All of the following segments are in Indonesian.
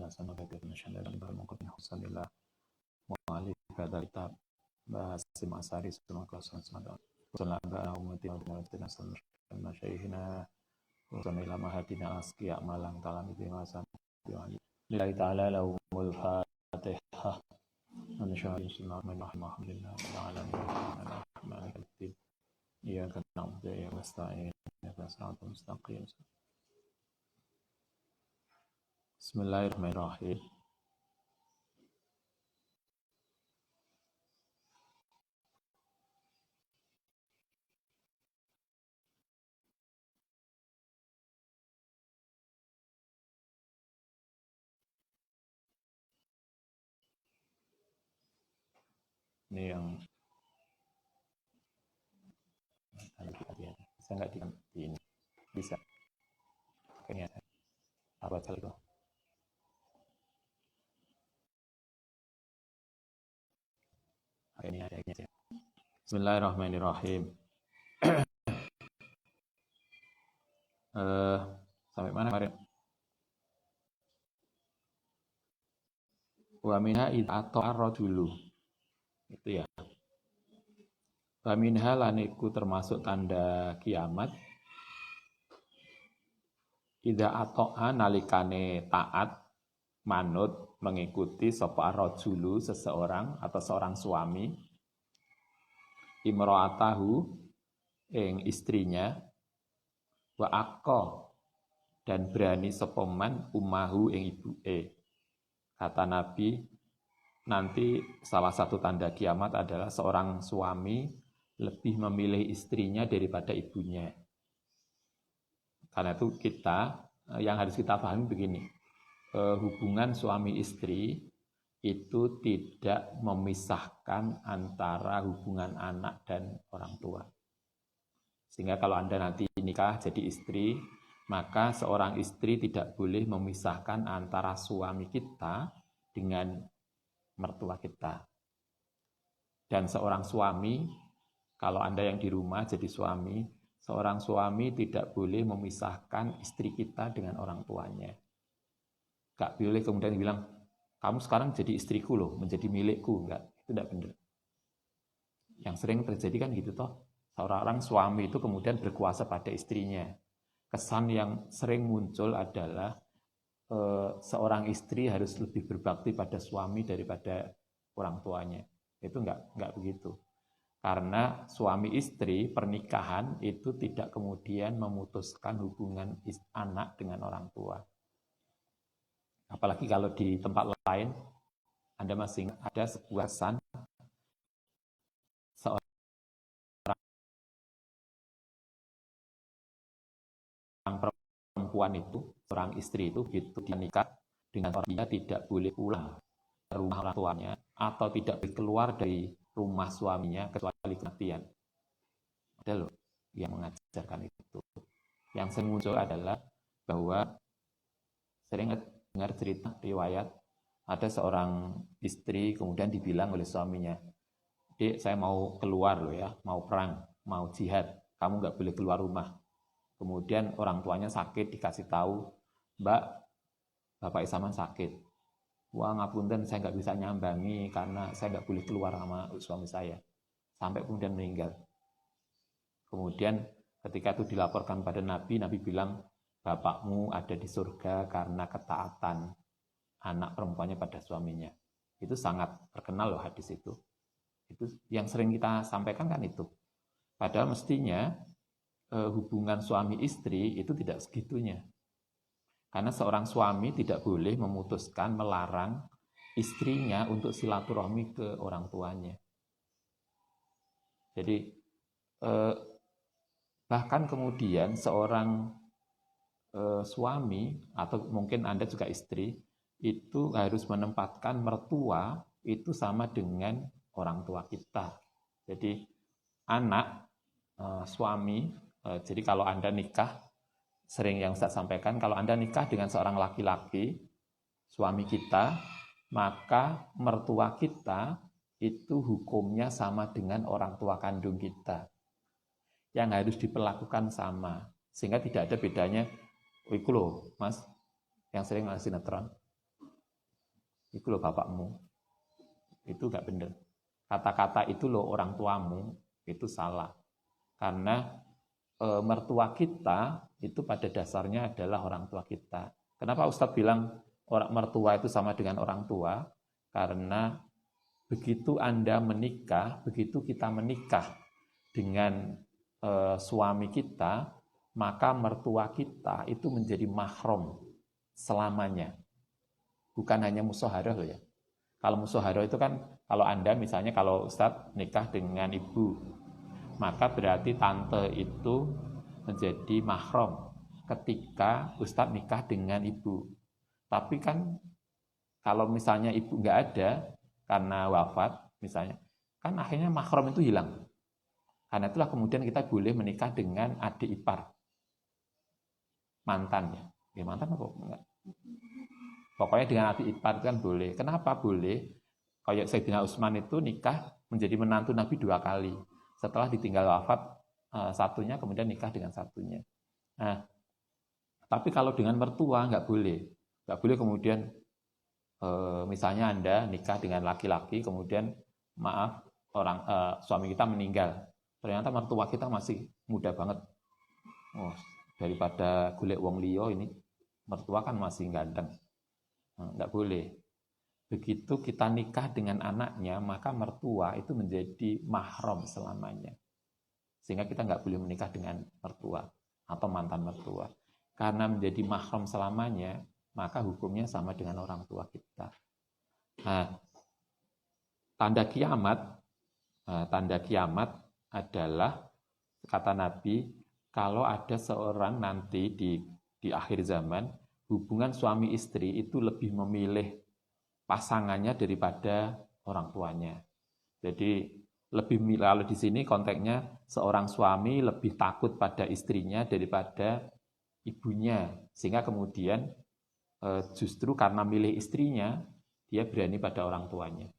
Hasan Abdul Nasyanda dan Mungkin Husan Lillah Mu'alif Hadal Kitab Basim Asari Semua Kelasan Semada Sallallahu Umati Al-Mu'atina Sallallahu Syaihina Wasanila Mahadina Asqiya Malang Talam Ibn Hasan Lillahi ta'ala lahumul Fatihah Ansya'ala Bismillahirrahmanirrahim Alhamdulillah Alamin Iyaka na'budu wa iyaka nasta'in Ihdinas siratal mustaqim Bismillahirrahmanirrahim. Ini yang bisa nggak di ini bisa kayaknya apa itu ini ada aja. Bismillahirrahmanirrahim. Sampai mana kemarin? Wa minha atau ar-rajulu itu ya. Wa minha laniku termasuk tanda kiamat. Ida ato'a nalikane taat manut mengikuti sapa ar-rajulu seseorang atau seorang suami imra'atahu ing istrinya wa aqqa dan berani sapa man ummahu ing ibuke. Kata Nabi, nanti salah satu tanda kiamat adalah seorang suami lebih memilih istrinya daripada ibunya. Karena itu yang harus kita pahami begini, hubungan suami istri itu tidak memisahkan antara hubungan anak dan orang tua. Sehingga kalau Anda nanti nikah jadi istri, maka seorang istri tidak boleh memisahkan antara suami kita dengan mertua kita. Dan seorang suami, kalau Anda yang di rumah jadi suami, seorang suami tidak boleh memisahkan istri kita dengan orang tuanya. Gak boleh kemudian bilang, kamu sekarang jadi istriku loh, menjadi milikku. Enggak, itu tidak benar. Yang sering terjadi kan gitu toh. Seorang suami itu kemudian berkuasa pada istrinya. Kesan yang sering muncul adalah seorang istri harus lebih berbakti pada suami daripada orang tuanya. Itu enggak begitu. Karena suami istri pernikahan itu tidak kemudian memutuskan hubungan anak dengan orang tua. Apalagi kalau di tempat lain, Anda masih ingat ada sebuah kesan seorang perempuan itu, seorang istri itu begitu dia nikah dengan orang dia tidak boleh pulang ke rumah orang tuanya atau tidak boleh keluar dari rumah suaminya kecuali kematian. Ada loh yang mengajarkan itu. Yang sering muncul adalah bahwa sering dengar cerita riwayat ada seorang istri kemudian dibilang oleh suaminya, "Dek, saya mau keluar loh ya, mau perang, mau jihad, kamu nggak boleh keluar rumah." Kemudian orang tuanya sakit, dikasih tahu, "Mbak, Bapak Isaman sakit. Wah, ngapunten, saya nggak bisa nyambangi karena saya nggak boleh keluar sama suami saya." Sampai kemudian meninggal. Kemudian ketika itu dilaporkan pada Nabi, Nabi bilang, "Bapakmu ada di surga karena ketaatan anak perempuannya pada suaminya." Itu sangat terkenal loh hadis itu. Itu yang sering kita sampaikan kan itu. Padahal mestinya hubungan suami istri itu tidak segitunya. Karena seorang suami tidak boleh memutuskan melarang istrinya untuk silaturahmi ke orang tuanya. Jadi bahkan kemudian seorang suami atau mungkin Anda juga istri itu harus menempatkan mertua itu sama dengan orang tua kita. Jadi anak, suami, jadi kalau Anda nikah, sering yang saya sampaikan, kalau Anda nikah dengan seorang laki-laki, suami kita, maka mertua kita itu hukumnya sama dengan orang tua kandung kita. Yang harus diperlakukan sama. Sehingga tidak ada bedanya, "Iku loh, Mas, yang sering ngasih sinetron. itu loh bapakmu. Itu enggak benar. Kata-kata itu loh orang tuamu, itu salah. Karena mertua kita itu pada dasarnya adalah orang tua kita. Kenapa Ustadz bilang orang mertua itu sama dengan orang tua? Karena begitu Anda menikah, begitu kita menikah dengan suami kita, maka mertua kita itu menjadi mahram selamanya. Bukan hanya musyawarah loh ya. Kalau musyawarah itu kan, kalau Anda misalnya kalau Ustadz nikah dengan ibu, maka berarti tante itu menjadi mahram ketika Ustadz nikah dengan ibu. Tapi kan kalau misalnya ibu nggak ada karena wafat misalnya, kan akhirnya mahram itu hilang. Karena itulah kemudian kita boleh menikah dengan adik ipar, mantan ya. Ya mantan apa enggak? Pokoknya dengan adik ipar kan boleh. Kenapa boleh? Kayak Sayyidina Utsman itu nikah menjadi menantu Nabi 2 kali. Setelah ditinggal wafat satunya, kemudian nikah dengan satunya. Nah, tapi kalau dengan mertua nggak boleh. Nggak boleh kemudian misalnya Anda nikah dengan laki-laki, kemudian maaf suami kita meninggal. Ternyata mertua kita masih muda banget. Oh, daripada golek wong liya ini, mertua kan masih ganteng. Nggak boleh. Begitu kita nikah dengan anaknya, maka mertua itu menjadi mahram selamanya. Sehingga kita nggak boleh menikah dengan mertua atau mantan mertua. Karena menjadi mahram selamanya, maka hukumnya sama dengan orang tua kita. Nah, tanda kiamat adalah, kata Nabi, kalau ada seorang nanti di akhir zaman, hubungan suami istri itu lebih memilih pasangannya daripada orang tuanya. Jadi kalau di sini konteksnya seorang suami lebih takut pada istrinya daripada ibunya, sehingga kemudian justru karena milih istrinya dia berani pada orang tuanya.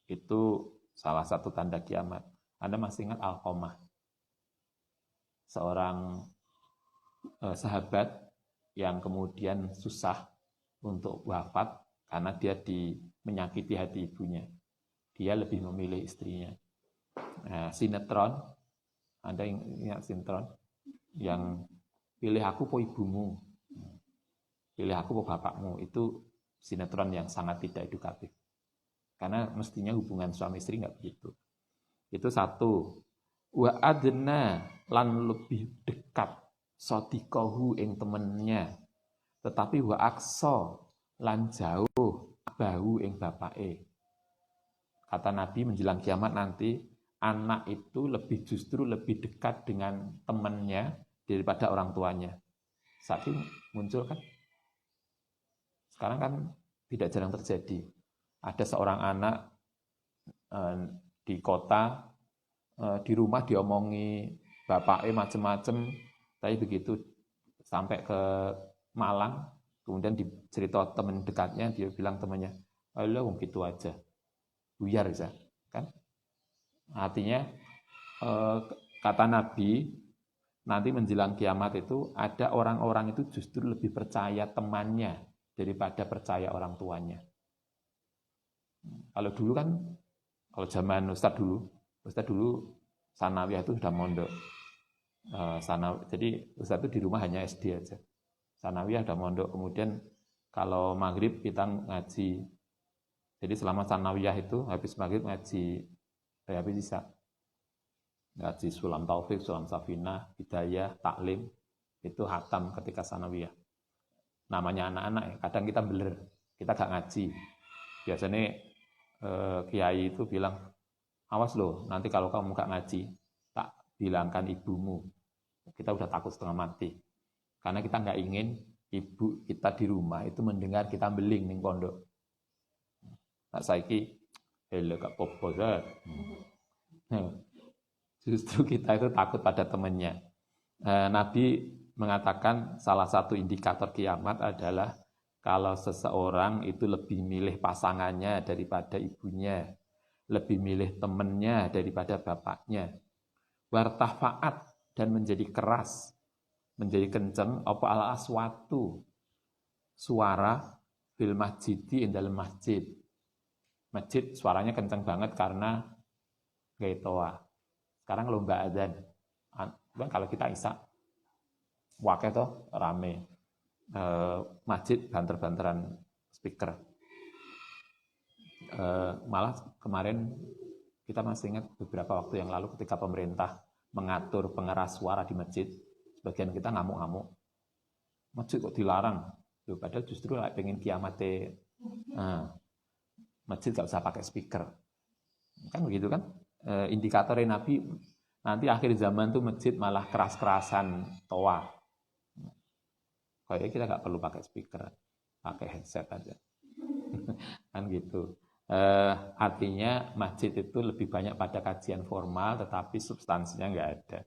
Itu salah satu tanda kiamat. Anda masih ingat Alqamah, seorang sahabat yang kemudian susah untuk wafat karena dia menyakiti hati ibunya. Dia lebih memilih istrinya. Nah, sinetron, Anda ingat sinetron? Yang pilih aku po ibumu, pilih aku po bapakmu, itu sinetron yang sangat tidak edukatif. Karena mestinya hubungan suami istri nggak begitu. Itu satu. Wa adna, lan lebih dekat sodikohu ing temennya. Tetapi wa akso, lan jauh bahu ing bapake. Kata Nabi menjelang kiamat nanti, anak itu justru lebih dekat dengan temannya daripada orang tuanya. Saat ini muncul kan? Sekarang kan tidak jarang terjadi. Ada seorang anak di kota, di rumah diomongi bapaknya macem-macem, tapi begitu sampai ke Malang, kemudian dicerita teman dekatnya, dia bilang temannya, alah wong gitu aja, buyar bisa, kan? Artinya kata Nabi, nanti menjelang kiamat itu ada orang-orang itu justru lebih percaya temannya daripada percaya orang tuanya. Kalau dulu kan, kalau zaman Ustadz dulu sanawiyah itu sudah mondok. Jadi Ustadz itu di rumah hanya SD aja. Sanawiyah sudah mondok. Kemudian kalau maghrib kita ngaji. Jadi selama sanawiyah itu habis maghrib ngaji, habis bisa ngaji Sulam Taufik, Sulam Safinah, Hidayah, Taklim, itu hatam ketika sanawiyah. Namanya anak-anak ya, kadang kita beler, kita gak ngaji. Biasanya kiai itu bilang, awas loh, nanti kalau kamu gak ngaji, tak bilangkan ibumu. Kita udah takut setengah mati. Karena kita gak ingin ibu kita di rumah itu mendengar kita beling ning pondok. Nah, saiki, gak popo zat. Justru kita itu takut pada temannya. Nabi mengatakan salah satu indikator kiamat adalah kalau seseorang itu lebih milih pasangannya daripada ibunya, lebih milih temannya daripada bapaknya. Wartafaat, dan menjadi keras, menjadi kenceng, apa ala aswatu, suara bil masjidi ing dalam masjid. Masjid suaranya kencang banget karena gawe toa. Sekarang lomba adzan. Kalau kita isya wakil toh rame. Masjid banter-banteran speaker. Malah kemarin kita masih ingat beberapa waktu yang lalu ketika pemerintah mengatur pengeras suara di masjid, sebagian kita ngamuk-ngamuk. Masjid kok dilarang? Loh, padahal justru pengen kiamate. Masjid gak usah pakai speaker. Kan begitu kan? Indikatornya Nabi nanti akhir zaman tuh masjid malah keras-kerasan toa. Kayaknya kita gak perlu pakai speaker, pakai headset aja. Kan gitu. Artinya masjid itu lebih banyak pada kajian formal, tetapi substansinya nggak ada.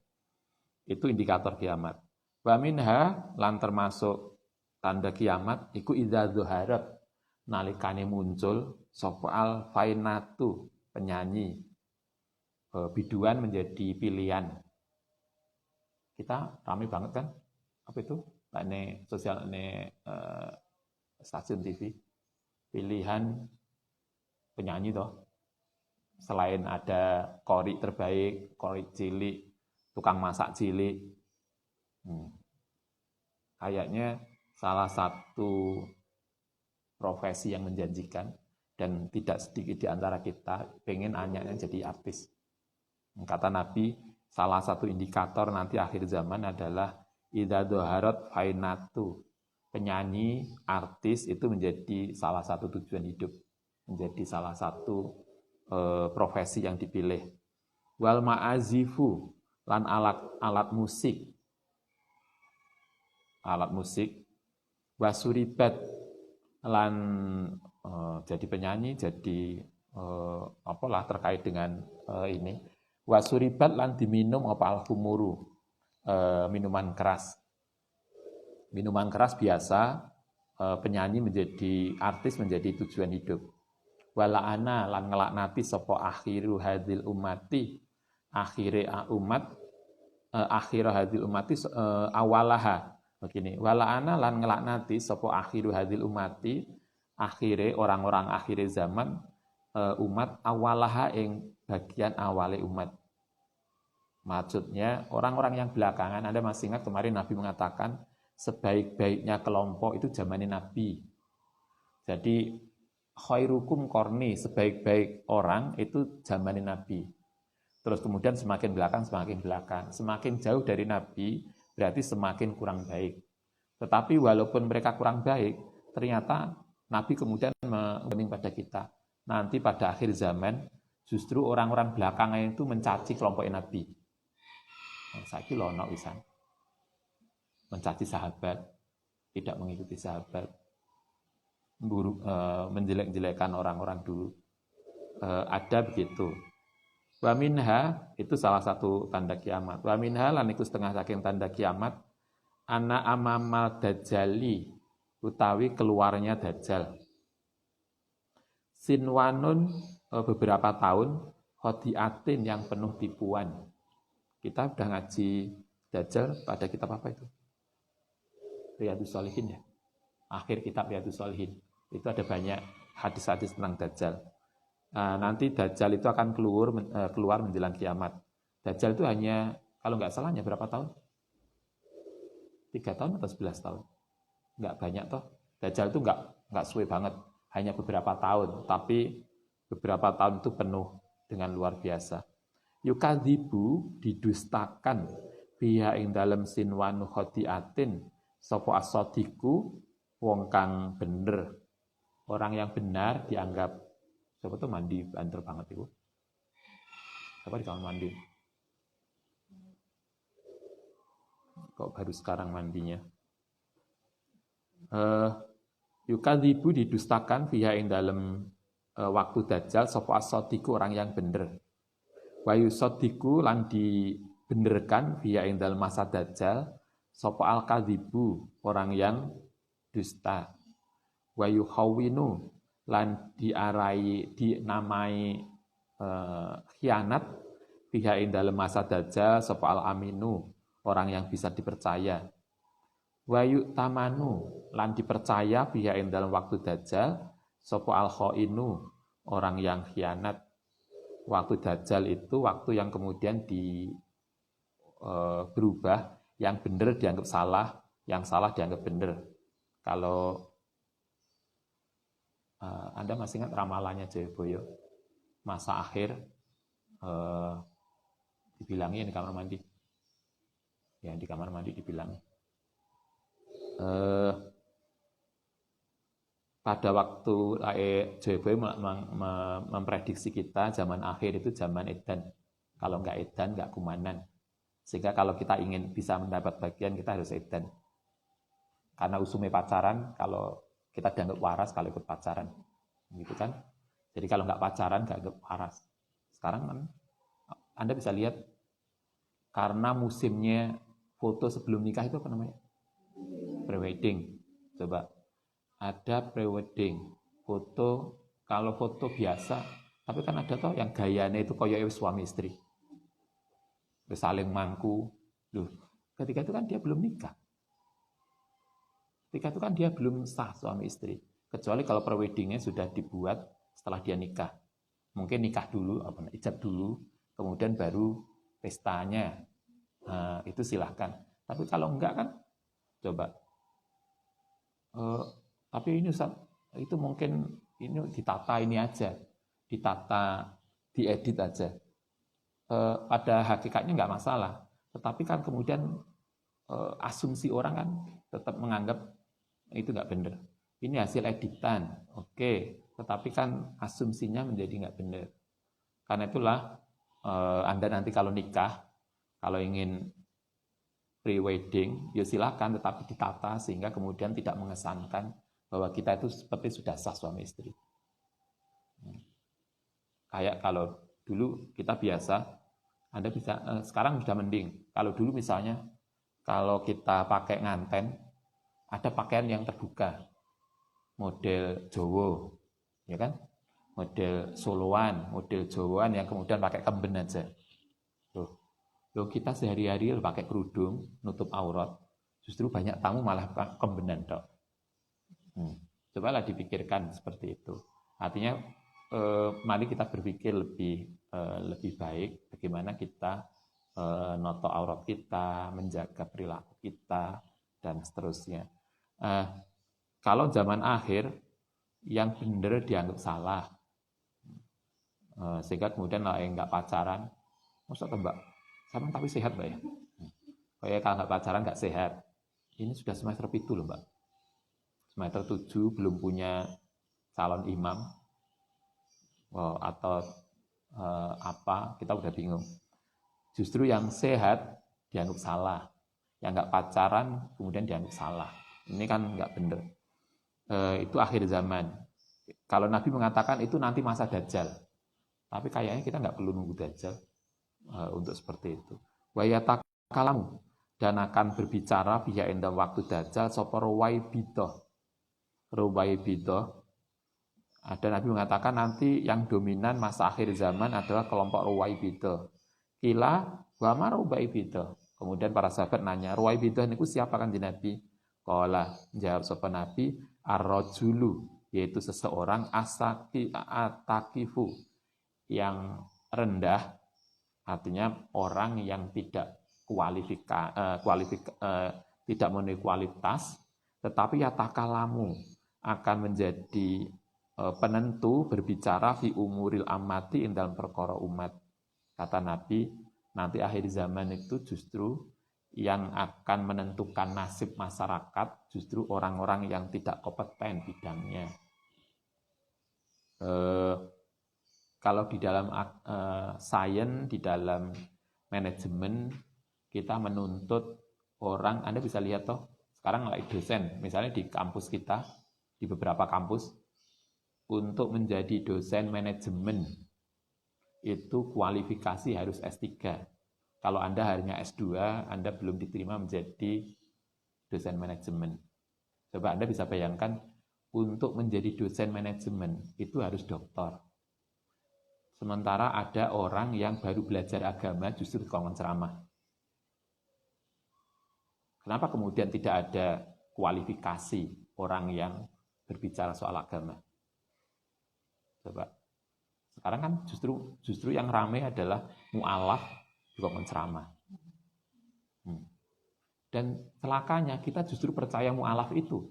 Itu indikator kiamat. Wa minha lan termasuk tanda kiamat iku idza dzuharat nalikane muncul sapa al fainatu penyanyi. Biduan menjadi pilihan. Kita ramai banget kan? Apa itu? Ini sosial ini stasiun TV. Pilihan penyanyi toh. Selain ada kori terbaik, kori cilik, tukang masak cilik. Kayaknya salah satu profesi yang menjanjikan dan tidak sedikit di antara kita pengen anaknya jadi artis. Kata Nabi, salah satu indikator nanti akhir zaman adalah idza dhaharat fainatu. Penyanyi, artis itu menjadi salah satu tujuan hidup, menjadi salah satu profesi yang dipilih. Wal ma'azifu lan alat musik. Alat musik wasuribat lan jadi penyanyi, jadi apalah terkait dengan ini. Wasuribat lan diminum apa al-khumuru, minuman keras. Minuman keras biasa, penyanyi menjadi artis menjadi tujuan hidup. Wala'ana lan ngelaknati sapa akhiru hadil ummati, akhire umat, akhiru hadil ummati awalaha. Begini, wala'ana lan ngelaknati sapa akhiru hadil ummati, akhire orang-orang akhire zaman, umat awalaha ing bagian awale umat. Maksudnya orang-orang yang belakangan, Anda masih ingat kemarin Nabi mengatakan sebaik-baiknya kelompok itu zamannya Nabi. Jadi khairukum korni, sebaik-baik orang itu zamannya Nabi. Terus kemudian semakin belakang, semakin jauh dari Nabi berarti semakin kurang baik. Tetapi walaupun mereka kurang baik, ternyata Nabi kemudian mengening pada kita. Nanti pada akhir zaman justru orang-orang belakangan itu mencaci kelompok Nabi. Saiki lono wisan. Mencaci sahabat, tidak mengikuti sahabat, menjelek-jelekan orang-orang dulu. Ada begitu. Wa minha itu salah satu tanda kiamat. Wa minha lan iku setengah saking tanda kiamat ana amamal dajjali utawi keluarnya dajjal. Sinwanun beberapa tahun khodiatin yang penuh tipuan. Kita sudah ngaji dajjal pada kitab apa itu? Riyadhus Shalihin ya. Akhir kitab Riyadhus Shalihin. Itu ada banyak hadis-hadis tentang dajjal. Nanti dajjal itu akan keluar menjelang kiamat. Dajjal itu hanya, kalau nggak salah hanya berapa tahun? 3 tahun atau 11 tahun? Nggak banyak toh. Dajjal itu nggak suwe banget. Hanya beberapa tahun. Tapi beberapa tahun itu penuh dengan luar biasa. Yukadzibu didustakan biha ing dalem sinwanu khodiatin sapa as-sadiqu wong kang bener. Orang yang benar dianggap siapa tuh mandi banter banget itu. Siapa di kamar mandi? Kok baru sekarang mandinya? Yukadzibu didustakan fiha ing dalem waktu dajjal sapa as-sadiqu orang yang bener. Wa yusadiqu lan dibenerkan fiha ing dalem masa dajjal sapa al-kadzibu orang yang dusta. Wa yukhawinu lan dinamai khianat fiha ing dalem masa dajjal sapa al-aminu orang yang bisa dipercaya. Wa yu'tamanu lan dipercaya biha ing dalam waktu dajjal sapa al khainu orang yang khianat. Waktu dajjal itu waktu yang kemudian berubah, yang benar dianggap salah, yang salah dianggap benar. Kalau Anda masih ingat ramalannya Jayabaya masa akhir, dibilangin di kamar mandi, ya di kamar mandi dibilang pada waktu Jayabaya memprediksi kita zaman akhir itu zaman edan, kalau nggak edan nggak kumanan, sehingga kalau kita ingin bisa mendapat bagian kita harus edan, karena usumnya pacaran, kalau kita dianggap waras kalau ikut pacaran, gitu kan. Jadi kalau nggak pacaran nggak anggap waras. Sekarang kan Anda bisa lihat, karena musimnya foto sebelum nikah itu apa namanya? Prewedding. Coba, ada prewedding, foto, kalau foto biasa, tapi kan ada toh yang gayanya itu koyo suami istri, saling mangku. Loh, ketika itu kan dia belum nikah. Ketika itu kan dia belum sah suami istri. Kecuali kalau preweddingnya sudah dibuat setelah dia nikah. Mungkin nikah dulu, ijab dulu, kemudian baru pestanya. Nah, itu silahkan. Tapi kalau enggak kan, coba. Tapi ini Ustaz, itu mungkin ini ditata ini aja. Ditata, diedit aja. Pada hakikatnya enggak masalah. Tetapi kan kemudian asumsi orang kan tetap menganggap itu enggak benar. Ini hasil editan, oke. Tetapi kan asumsinya menjadi enggak benar. Karena itulah Anda nanti kalau nikah, kalau ingin pre-wedding, ya silakan, tetapi ditata sehingga kemudian tidak mengesankan bahwa kita itu seperti sudah sah suami istri. Kayak kalau dulu kita biasa, Anda bisa, sekarang sudah mending. Kalau dulu misalnya, kalau kita pakai nganten, ada pakaian yang terbuka, model Jawa, ya kan? Model Soloan, model Jawaan yang kemudian pakai kemben aja. Loh, kita sehari-hari pakai kerudung, nutup aurat, justru banyak tamu malah kembenan dok. Cobalah dipikirkan seperti itu. Artinya, mari kita berpikir lebih baik bagaimana kita noto aurat kita, menjaga perilaku kita, dan seterusnya. Kalau zaman akhir, yang benar dianggap salah, sehingga kemudian yang nggak pacaran, maksudnya mbak, sama tapi sehat mbak ya? Kayak kalau nggak pacaran nggak sehat. Ini sudah semester 7 loh mbak. Semester 7 belum punya calon imam, atau apa, kita udah bingung. Justru yang sehat dianggap salah, yang nggak pacaran kemudian dianggap salah. Ini kan nggak benar. Itu akhir zaman. Kalau Nabi mengatakan itu nanti masa Dajjal, tapi kayaknya kita nggak perlu nunggu Dajjal untuk seperti itu. Wa yatakalamu, dan akan berbicara biha enda waktu Dajjal sapa ruwaibidah. Ada Nabi mengatakan nanti yang dominan masa akhir zaman adalah kelompok ruwaibidah. Kila wa ma ruwaibidah. Kemudian para sahabat nanya, ruwaibidah niku siapa kan Nabi? Qala, jawab sapa Nabi, ar-rajulu, yaitu seseorang atakifu, yang rendah, artinya orang yang tidak tidak memenuhi kualitas, tetapi yatakalamu, akan menjadi penentu berbicara fi umuril amati dalam perkara umat. Kata Nabi, nanti akhir zaman itu justru yang akan menentukan nasib masyarakat justru orang-orang yang tidak kompeten bidangnya. Kalau di dalam sains, di dalam manajemen, kita menuntut orang, Anda bisa lihat toh, sekarang lagi dosen, misalnya di kampus kita, di beberapa kampus, untuk menjadi dosen manajemen, itu kualifikasi harus S3. Kalau Anda hanya S2, Anda belum diterima menjadi dosen manajemen. Coba Anda bisa bayangkan, untuk menjadi dosen manajemen, itu harus doktor. Sementara ada orang yang baru belajar agama justru di kolom ceramah. Kenapa kemudian tidak ada kualifikasi orang yang berbicara soal agama. Coba. Sekarang kan justru yang ramai adalah mu'alaf juga menceramah. Dan celakanya kita justru percaya mu'alaf itu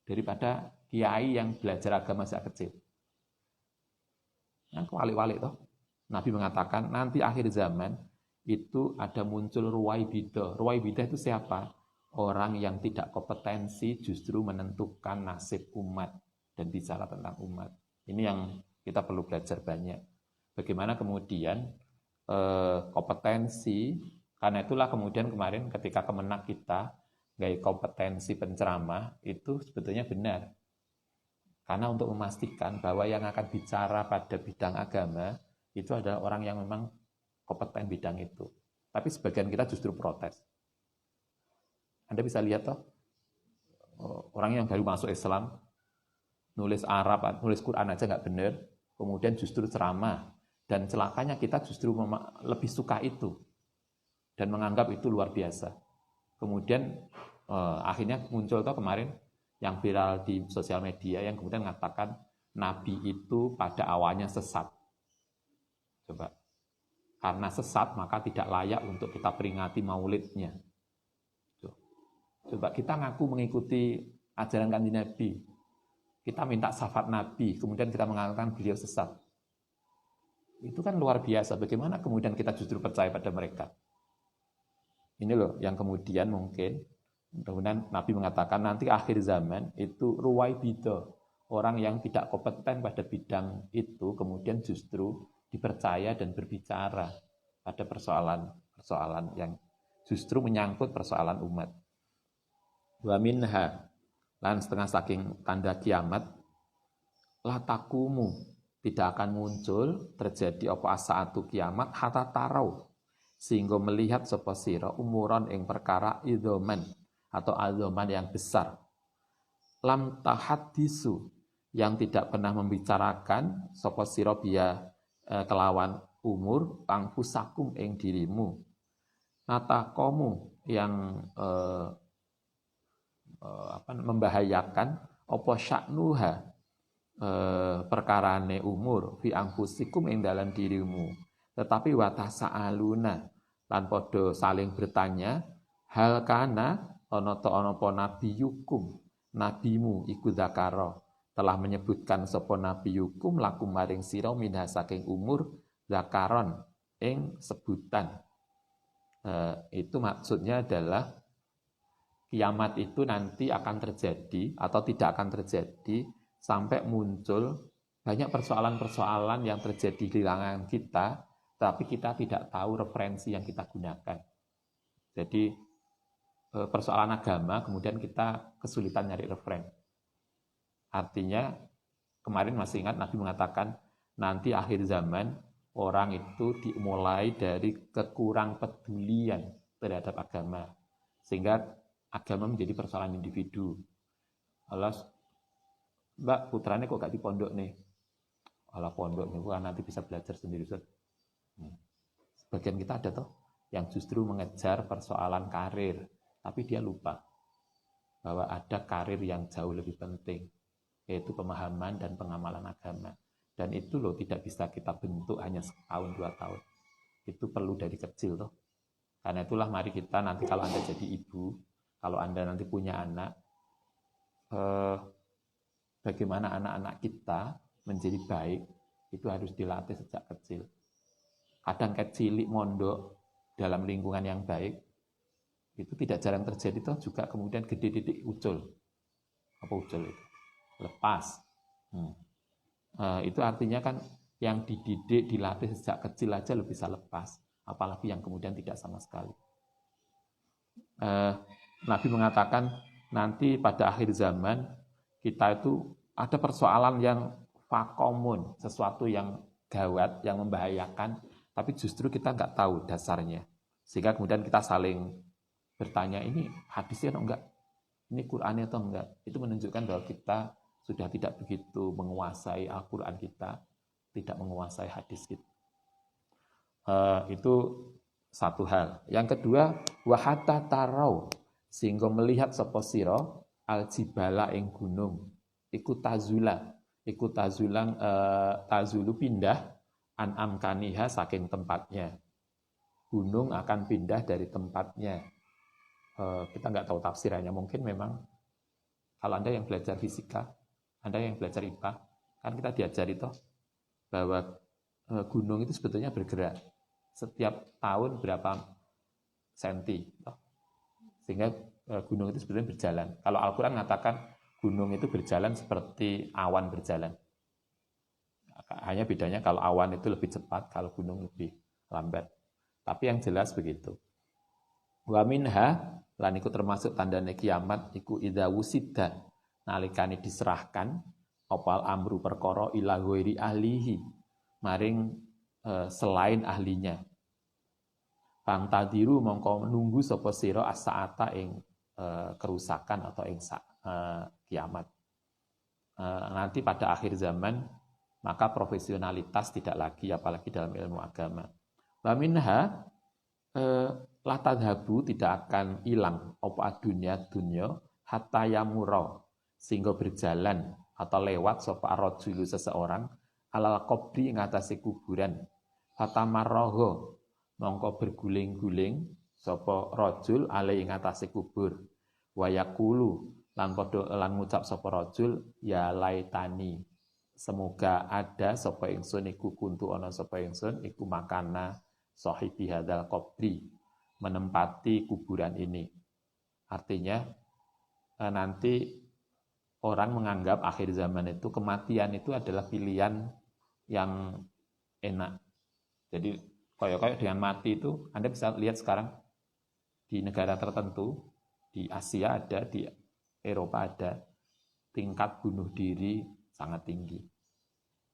daripada kiai yang belajar agama sejak kecil. Yang kewalik-walik toh. Nabi mengatakan nanti akhir zaman itu ada muncul ruwaibidah. Ruwaibidah itu siapa? Orang yang tidak kompetensi justru menentukan nasib umat dan bicara tentang umat. Ini yang kita perlu belajar banyak. Bagaimana kemudian kompetensi, karena itulah kemudian kemarin ketika Kemenak kita gaya kompetensi penceramah itu sebetulnya benar. Karena untuk memastikan bahwa yang akan bicara pada bidang agama itu adalah orang yang memang kompeten bidang itu. Tapi sebagian kita justru protes. Anda bisa lihat toh, orang yang baru masuk Islam, nulis Arab, nulis Quran aja nggak benar, kemudian justru ceramah. Dan celakanya kita justru lebih suka itu. Dan menganggap itu luar biasa. Kemudian akhirnya muncul toh kemarin yang viral di sosial media yang kemudian mengatakan Nabi itu pada awalnya sesat. Coba. Karena sesat maka tidak layak untuk kita peringati maulidnya. Coba kita ngaku mengikuti ajaran Kanjeng Nabi. Kita minta syafaat Nabi, kemudian kita mengatakan beliau sesat. Itu kan luar biasa. Bagaimana kemudian kita justru percaya pada mereka? Ini loh yang kemudian mungkin mudah-mudahan Nabi mengatakan nanti akhir zaman itu ruwaibidah, orang yang tidak kompeten pada bidang itu kemudian justru dipercaya dan berbicara pada persoalan yang justru menyangkut persoalan umat. Wa minha lan setengah saking tanda kiamat la takumu tidak akan muncul terjadi apa saatu kiamat hatta tarau sehingga melihat sapa sira umuran ing perkara idzaman atau azaman yang besar. Lam tahaddisu yang tidak pernah membicarakan sapa sira biya kelawan umur pangfusakum ing dirimu. Natakomu yang membahayakan apa sya'nuha perkarane umur fi anfusikum ing dalam dirimu. Tetapi watasa'aluna lan padha saling bertanya hal kana ana ta ana apa nabiyukum nabimu iku zakara telah menyebutkan sapa nabiyukum lakum maring sira minha saking umur zakaron ing sebutan. Itu maksudnya adalah kiamat itu nanti akan terjadi atau tidak akan terjadi sampai muncul banyak persoalan-persoalan yang terjadi di kalangan kita, tapi kita tidak tahu referensi yang kita gunakan. Jadi persoalan agama, kemudian kita kesulitan nyari referen. Artinya, kemarin masih ingat Nabi mengatakan, nanti akhir zaman, orang itu dimulai dari kekurang pedulian terhadap agama. Sehingga agama menjadi persoalan individu. Allah, Mbak, putranya kok gak di pondok nih? Allah pondok nih, nanti bisa belajar sendiri. Sebagian kita ada toh yang justru mengejar persoalan karir, tapi dia lupa bahwa ada karir yang jauh lebih penting, yaitu pemahaman dan pengamalan agama. Dan itu loh tidak bisa kita bentuk hanya setahun 2 tahun. Itu perlu dari kecil toh. Karena itulah mari kita nanti kalau Anda jadi ibu, kalau Anda nanti punya anak, bagaimana anak-anak kita menjadi baik, itu harus dilatih sejak kecil. Kadang kecilik mondok dalam lingkungan yang baik, itu tidak jarang terjadi toh juga kemudian gede titik ucul. Apa ucul itu? Lepas. Itu artinya kan yang dididik, dilatih sejak kecil aja lebih bisa lepas, apalagi yang kemudian tidak sama sekali. Nabi mengatakan nanti pada akhir zaman kita itu ada persoalan yang fakomun, sesuatu yang gawat, yang membahayakan, tapi justru kita nggak tahu dasarnya. Sehingga kemudian kita saling bertanya, ini hadisnya atau enggak? Ini Qur'annya atau enggak? Itu menunjukkan bahwa kita sudah tidak begitu menguasai Al-Quran kita, tidak menguasai hadis kita. Itu satu hal. Yang kedua, wahata tarau, sehingga melihat sapa sira aljibala ing gunung iku tazulu pindah an amkaniha saking tempatnya. Gunung akan pindah dari tempatnya. Kita nggak tahu tafsirannya, mungkin memang kalau Anda yang belajar fisika, Anda yang belajar IPA, kan kita diajari toh bahwa gunung itu sebetulnya bergerak setiap tahun berapa senti toh. Sehingga gunung itu sebetulnya berjalan. Kalau Al-Quran mengatakan gunung itu berjalan seperti awan berjalan. Hanya bedanya kalau awan itu lebih cepat, kalau gunung lebih lambat. Tapi yang jelas begitu. Wa minha lan iku termasuk tandane kiamat iku idza wusida nalikane diserahkan opal amru perkara ila ghairi ahlihi maring selain ahlinya. Pantadiru mongko menunggu sapa sira as-saata ing kerusakan atau ing kiamat. Nanti pada akhir zaman maka profesionalitas tidak lagi apalagi dalam ilmu agama. Wa minha la tadhabu tidak akan hilang apa dunya hatta yamura sehingga berjalan atau lewat sapa rajulu seseorang alal qabri ngatasi kuburan fatamarrahu mongko berguling-guling sapa rajul alai ngatasi kubur wa yaqulu lan padha lan ngucap sapa rajul ya laitani semoga ada sapa ingsun iku kuntu ana sapa ingsun iku makana sahibi hadzal qabri menempati kuburan ini. Artinya nanti orang menganggap akhir zaman itu kematian itu adalah pilihan yang enak. Jadi kayak dengan mati itu Anda bisa lihat sekarang di negara tertentu, di Asia ada, di Eropa ada, tingkat bunuh diri sangat tinggi.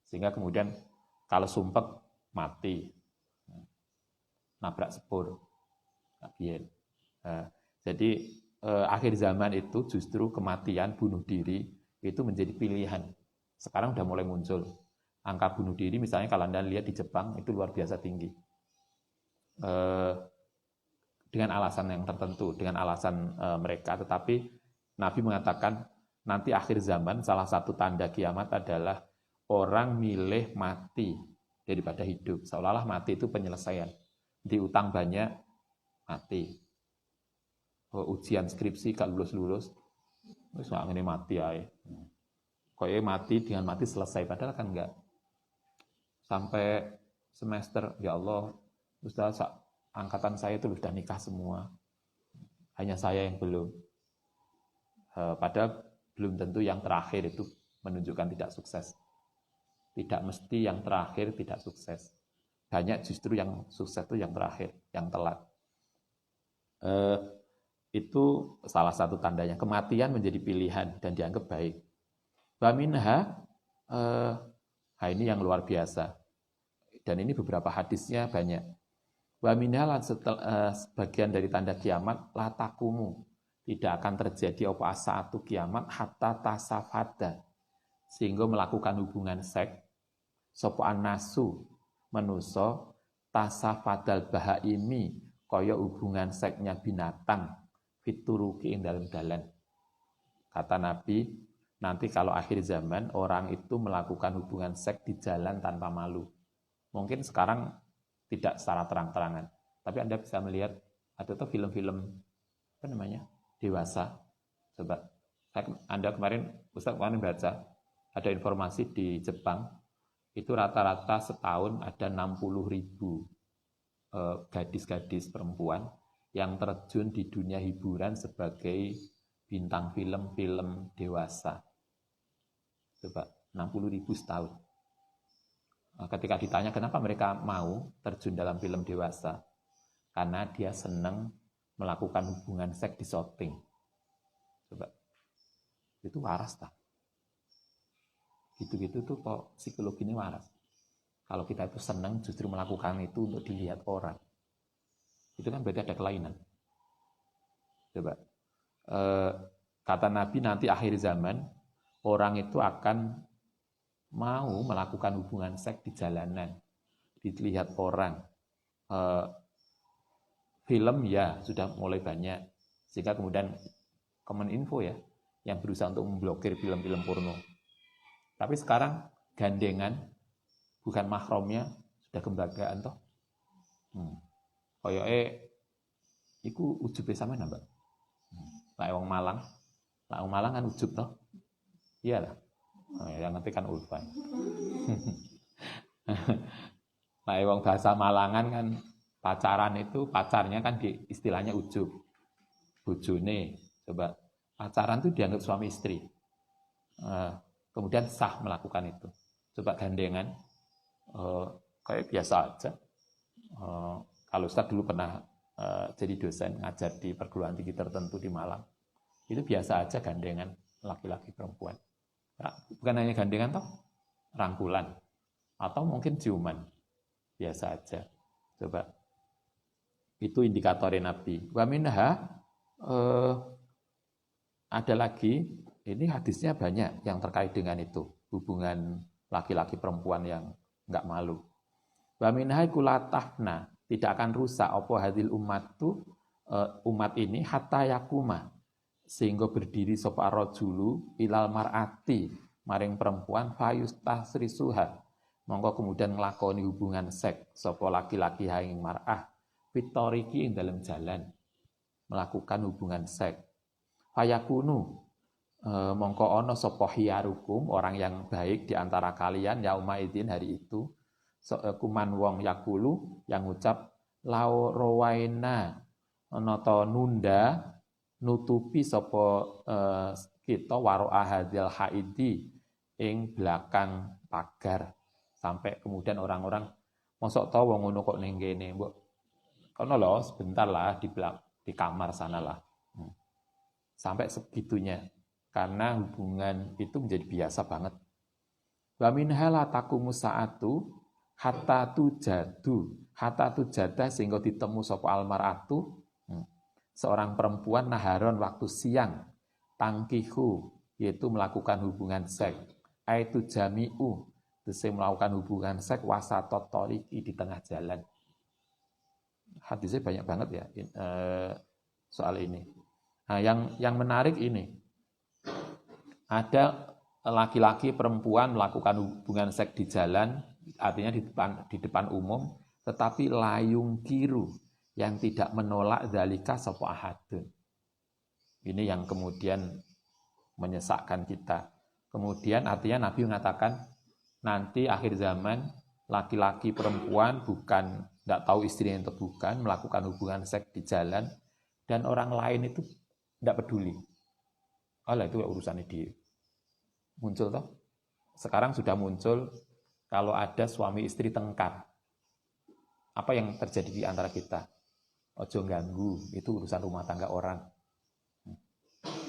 Sehingga kemudian kalau sumpek mati, nabrak sepur. Jadi akhir zaman itu justru kematian, bunuh diri itu menjadi pilihan. Sekarang sudah mulai muncul. Angka bunuh diri misalnya kalau Anda lihat di Jepang itu luar biasa tinggi. Dengan alasan yang tertentu, dengan alasan mereka. Tetapi Nabi mengatakan nanti akhir zaman salah satu tanda kiamat adalah orang milih mati daripada hidup. Seolah-olah mati itu penyelesaian. Diutang banyak, mati. Ujian skripsi gak lulus-lulus, wis gak ngene mati ae. Koyo mati dengan mati selesai, padahal kan enggak. Sampai semester, ya Allah, Ustaz, angkatan saya itu sudah nikah semua. Hanya saya yang belum. Padahal belum tentu yang terakhir itu menunjukkan tidak sukses. Tidak mesti yang terakhir tidak sukses. Banyak justru yang sukses itu yang terakhir, yang telat. Itu salah satu tandanya. Kematian menjadi pilihan dan dianggap baik. Baminha, ini yang luar biasa. Dan ini beberapa hadisnya banyak. Baminha sebagian dari tanda kiamat, latakumu. Tidak akan terjadi apa satu kiamat, hatta tasafada. Sehingga melakukan hubungan seks, sopo'an nasu, menuso tasafadal bahaimi kaya hubungan seksnya binatang fituruki ing dalam dalan. Kata Nabi, nanti kalau akhir zaman orang itu melakukan hubungan seks di jalan tanpa malu. Mungkin sekarang tidak secara terang-terangan, tapi Anda bisa melihat ada tuh film-film dewasa. Coba Anda Ustaz kemarin baca ada informasi di Jepang itu rata-rata setahun ada 60.000 gadis-gadis perempuan yang terjun di dunia hiburan sebagai bintang film-film dewasa. Coba 60.000 setahun. Ketika ditanya kenapa mereka mau terjun dalam film dewasa, karena dia senang melakukan hubungan seks di syuting. Coba itu waras tak? Gitu-gitu tuh kok psikologinya waras. Kalau kita itu senang justru melakukan itu untuk dilihat orang. Itu kan berarti ada kelainan. Coba. Kata Nabi nanti akhir zaman, orang itu akan mau melakukan hubungan seks di jalanan. Dilihat orang. Film ya sudah mulai banyak. Sehingga kemudian Kominfo ya, yang berusaha untuk memblokir film-film porno. Tapi sekarang gandengan, bukan mahramnya, sudah kebanggaan toh. Iku ujube sama Mbak. Lah wong Malang kan ujub toh. Iya lah. Yang ngerti kan Ulfa. Lah wong bahasa Malangan kan pacaran itu pacarnya kan istilahnya ujub. Bojone. Coba pacaran itu dianggap suami istri. Kemudian sah melakukan itu. Coba gandengan kayak biasa aja. Kalau Ustaz dulu pernah jadi dosen ngajar di perguruan tinggi tertentu di Malang. Itu biasa aja gandengan laki-laki perempuan. Nah, bukan hanya gandengan toh, rangkulan atau mungkin ciuman. Biasa aja. Coba. Itu indikatornya Nabi. Wa minha ada lagi, ini hadisnya banyak yang terkait dengan itu, hubungan laki-laki perempuan yang enggak malu. Wa minha kulatahna, tidak akan rusak apa hadil umat ini hatta yakuma, sehingga berdiri sapa rajulu ilal mar'ati maring perempuan fayustasrisuha, mongko kemudian nglakoni hubungan seks sapa laki-laki ing mar'ah fitoriki ing dalam jalan melakukan hubungan seks. Fayakunu mongko ana sapa hiyarukum, orang yang baik di antara kalian yauma idzin hari itu, kuman wong yakulu yang ngucap lau rawaina nata nunda nutupi sapa kita waro'a hadzal haidi ing belakang pagar, sampai kemudian orang-orang mosok ta wong ngono kok ning kene, mbok kono lho sebentar lah di kamar sana lah. Sampai segitunya, karena hubungan itu menjadi biasa banget. Wa minha la taqumu sa'atu hatta tujada sehingga ditemu sapa almaratu, seorang perempuan naharon waktu siang, tangkihu yaitu melakukan hubungan seks, aitu jami'u terus melakukan hubungan seks wasatot tariqi di tengah jalan. Hadisnya banyak banget ya soal ini. Nah, yang menarik ini, ada laki-laki perempuan melakukan hubungan seks di jalan, artinya di depan umum, tetapi layung kiru, yang tidak menolak dzalika sapa ahadun. Ini yang kemudian menyesakkan kita. Kemudian artinya Nabi mengatakan nanti akhir zaman laki-laki perempuan bukan tidak tahu istrinya atau bukan melakukan hubungan seks di jalan, dan orang lain itu tidak peduli. Alah itu urusannya dia. Muncul toh? Sekarang sudah muncul kalau ada suami istri tengkar. Apa yang terjadi di antara kita? Ojo ganggu, itu urusan rumah tangga orang.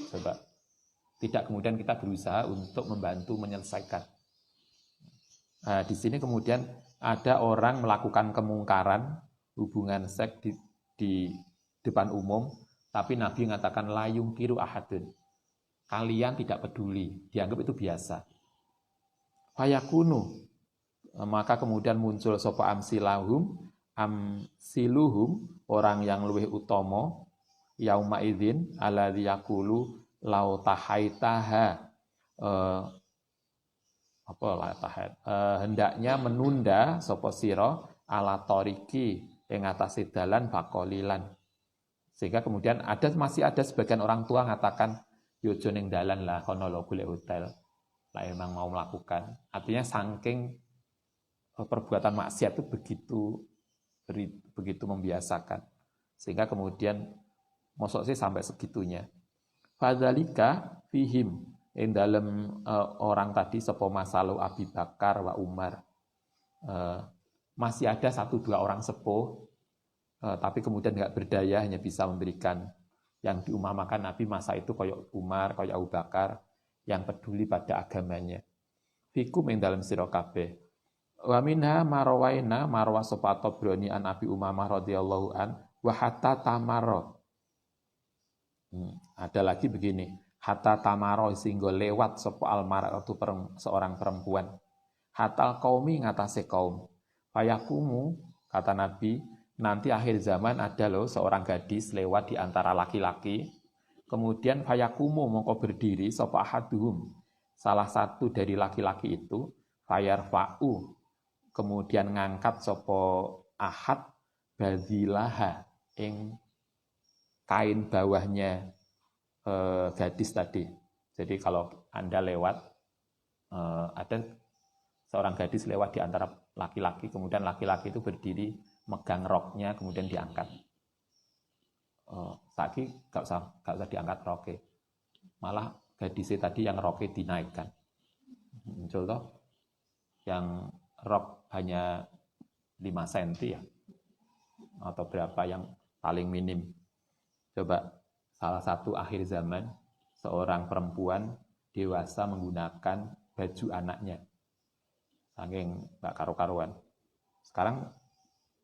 Coba. Tidak kemudian kita berusaha untuk membantu menyelesaikan. Nah, di sini kemudian ada orang melakukan kemungkaran, hubungan seks di depan umum, tapi Nabi mengatakan layung kiru ahadun. Kalian tidak peduli, dianggap itu biasa. Fayakunu, maka kemudian muncul sapa amsiluhum, orang yang luwih utama yauma idzin alladzi yaqulu lau tahaitaha hendaknya menunda sapa sira ala tariki ing atase dalan bakolilan. Sehingga kemudian masih ada sebagian orang tua mengatakan yo aja ning dalan lah, kono lho golek hotel. Lah emang mau melakukan. Artinya saking perbuatan maksiat itu begitu membiasakan. Sehingga kemudian mosok sih sampai segitunya. Fadzalika fihim ing dalem orang tadi sapa masalu Abi Bakar wa Umar. Masih ada 1-2 orang sepuh, tapi kemudian enggak berdaya, hanya bisa memberikan yang diumamakan Nabi masa itu kayak Umar, kayak Abu Bakar yang peduli pada agamanya. Fikum ing dalem sira kabeh. Wa minha marwaina marwa sapa Tabrani an Abi Umamah radhiyallahu an wa hatta tamara. Ada lagi begini, hatta tamaro sehingga lewat sapa almaratu seorang perempuan. Hatal qaumi ngatasé kaum. Fayakumu, kata Nabi, nanti akhir zaman ada loh seorang gadis lewat di antara laki-laki. Kemudian fayakumu mongko berdiri sapa ahaduhum, salah satu dari laki-laki itu, fayarfa'u, kemudian ngangkat sapa ahad badilaha ing kain bawahnya gadis tadi. Jadi kalau Anda lewat, ada seorang gadis lewat di antara laki-laki, kemudian laki-laki itu berdiri megang roknya, kemudian diangkat. Saiki gak usah diangkat roknya, malah gadisnya tadi yang roknya dinaikkan. Muncul toh, yang rok hanya 5 cm ya, atau berapa yang paling minim. Coba salah satu akhir zaman, seorang perempuan dewasa menggunakan baju anaknya, saking gak karu-karuan. Sekarang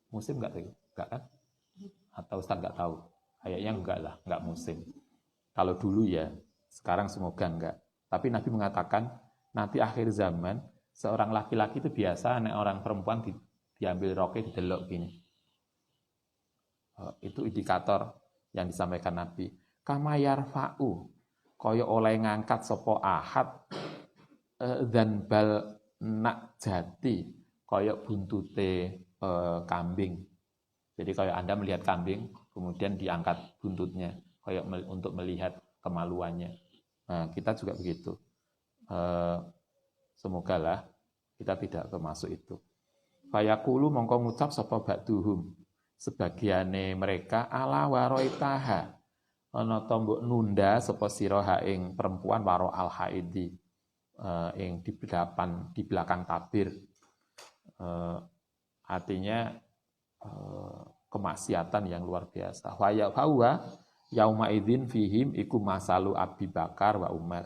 musim gak kan? Atau Ustaz gak tahu? Kayaknya enggak lah, enggak musim. Kalau dulu ya, sekarang semoga enggak. Tapi Nabi mengatakan, nanti akhir zaman, seorang laki-laki itu biasa, orang perempuan diambil roknya, didelok gini. Itu indikator yang disampaikan Nabi. Kama yarfa'u, kaya oleh ngangkat sopo ahad, dan bal nak jati, kaya buntute kambing. Jadi kalau Anda melihat kambing, kemudian diangkat buntutnya, kayak untuk melihat kemaluannya. Nah, kita juga begitu. Semoga lah kita tidak termasuk itu. Fayaqulu mongko ngucap sapa ba'duhum, sebagiane mereka ala waroitaha, ana tombok nunda sapa sira ing perempuan waro al haidi, ing di belakang tabir. Artinya kemaksiatan yang luar biasa. Wa yauma idzin fihim iku masalu Abi Bakar wa Umar.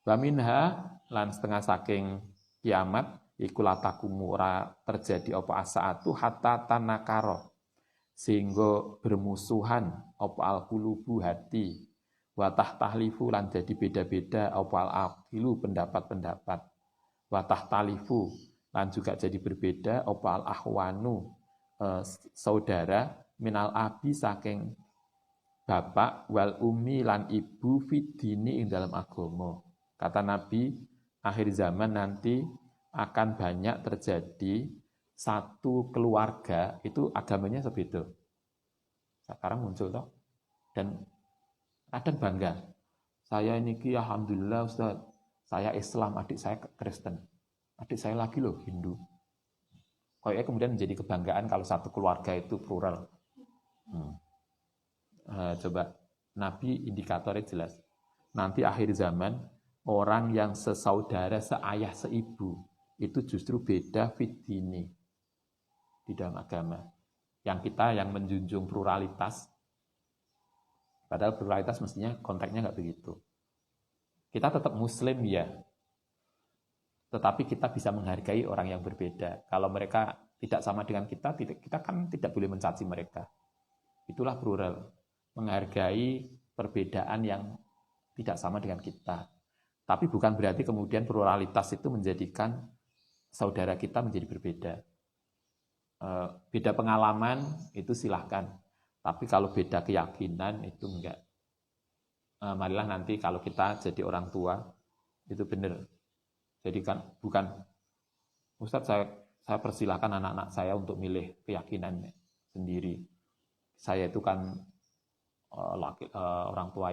Wa minha lan setengah saking kiamat iku latakumura terjadi apa asaatu hatta tanakaro, sehingga bermusuhan apa al-qulubu hati, wa tahtalifu lan jadi beda-beda apa al-aqilu pendapat-pendapat, wa tahtalifu lan juga jadi berbeda apa al-ahwanu saudara minal abi saking bapak wal ummi lan ibu fidini ing dalam agama. Kata Nabi, akhir zaman nanti akan banyak terjadi satu keluarga itu agamanya sebeda. Sekarang muncul toh, dan kadang bangga. Saya ini alhamdulillah Ustaz, saya Islam, adik saya Kristen, adik saya lagi loh Hindu. Kayaknya kemudian menjadi kebanggaan kalau satu keluarga itu plural. Coba, Nabi indikatornya jelas. Nanti akhir zaman, orang yang sesaudara, seayah, seibu, itu justru beda fitini di dalam agama. Yang kita yang menjunjung pluralitas, padahal pluralitas mestinya konteksnya nggak begitu. Kita tetap muslim ya, tetapi kita bisa menghargai orang yang berbeda. Kalau mereka tidak sama dengan kita kan tidak boleh mencaci mereka. Itulah plural, menghargai perbedaan yang tidak sama dengan kita. Tapi bukan berarti kemudian pluralitas itu menjadikan saudara kita menjadi berbeda. Beda pengalaman itu silahkan, tapi kalau beda keyakinan itu enggak. Marilah nanti kalau kita jadi orang tua, itu benar. Jadi kan bukan, Ustadz saya persilahkan anak-anak saya untuk milih keyakinan sendiri. Saya itu kan orang tua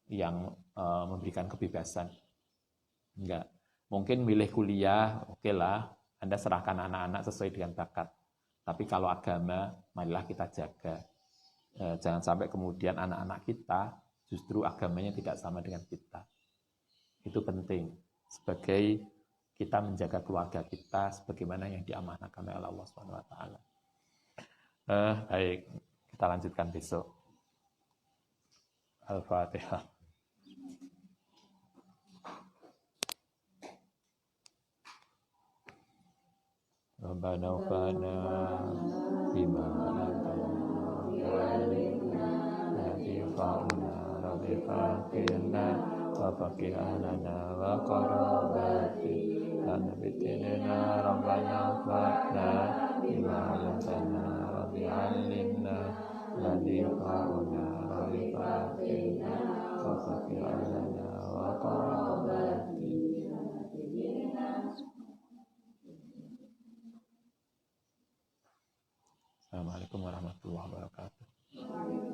yang memberikan kebebasan. Enggak. Mungkin milih kuliah, oke lah, Anda serahkan anak-anak sesuai dengan bakat. Tapi kalau agama, marilah kita jaga. Jangan sampai kemudian anak-anak kita justru agamanya tidak sama dengan kita. Itu penting. Sebagai kita menjaga keluarga kita sebagaimana yang diamanahkan oleh Allah SWT. Baik, kita lanjutkan besok. Al-Fatihah. Rabbana ufana bima wa faqihana wa qarabati nabitina rabbana fa'na bima 'allamtana wa bi'allimna wa وغفر لنا وقراباتنا. Assalamualaikum warahmatullahi wabarakatuh.